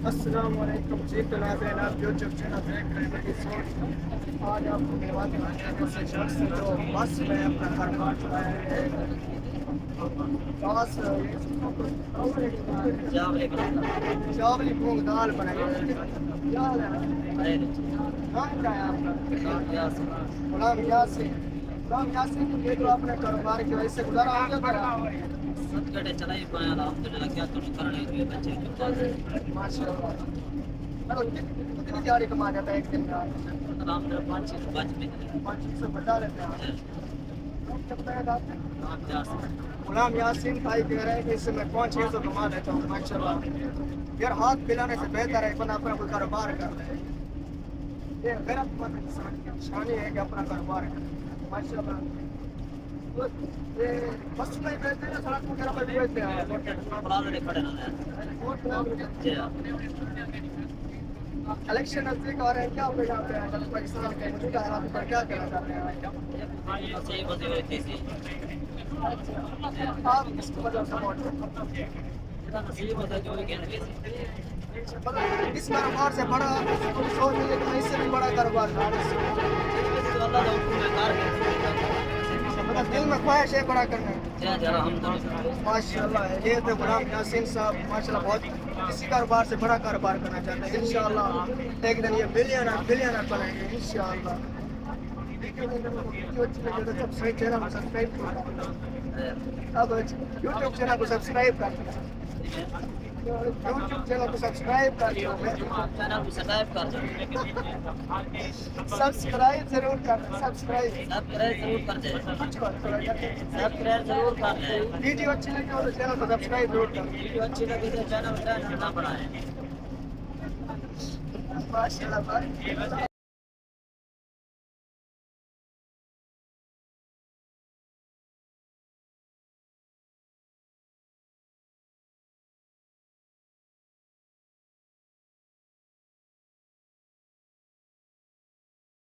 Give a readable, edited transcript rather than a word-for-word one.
अस्सलाम वालेकुम जी। तो नाज़रीन, आप यूट्यूब चैनल देख रहे हैं एपिसोड। आज आपको मिलवा दिखाने हैं ऐसे शख्स जो बस में अपना कारोबार चला रहे हैं। बस चावली मूंग दाल बनाई है। क्या हाल है? नाम क्या है आपका? गुलाम यासीन। गुलाम यासीन, ये जो आपने कारोबार की वजह से गुजारा हो गया? चला ही पाया अल्हम्दुलिल्लाह। क्या तो करने हुए बच्चे माशाल्लाह। मतलब कितनी दिहाड़ी कमा जाता है एक दिन में? आराम से 5-6 बच में 500 बचा लेते हैं। कब तक आते हैं? गुलाम यासीन भाई कह रहे हैं कि इससे मैं 500-600 कमा लेता हूँ माशाल्लाह। यार हाथ मिलाने से बेहतर है अपना अपना कोई कारोबार कर ले। ये गैरतमंद इंसान की निशानी है कि अपना कारोबार करे माशाल्लाह। तो ये बस में बेचते हैं, सड़क वगैरह पर भी बेचते हैं। खड़े ना इलेक्शन नजदीक आ रहे हैं, क्या होगा यहाँ पे पाकिस्तान के मौजूदा हालात पर क्या कहना चाहते हैं? आप किसको मतलब सपोर्ट इस कारोबार से बड़ा सोच है कि इससे भी बड़ा कारोबार मतलब दिल में ख्वाहिश है बड़ा करने। माशाल्लाह, ये तो गुलाम यासीन साहब माशाल्लाह बहुत इसी कारोबार से बड़ा कारोबार करना चाहते हैं। इंशाल्लाह एक दिन ये बिलियनर बनेंगे इंशाल्लाह। चैनल को सब्सक्राइब करो। अब यूट्यूब चैनल को सब्सक्राइब कर यूट्यूब चैनल को सब्सक्राइब कर दो। सब्सक्राइब जरूर कर सब्सक्राइब जरूर कर दे। वीडियो अच्छी लगी हो तो चैनल को सब्सक्राइब जरूर कर। वीडियो अच्छी लगी तो चैनल ना बनाए। माशाल्लाह भाई।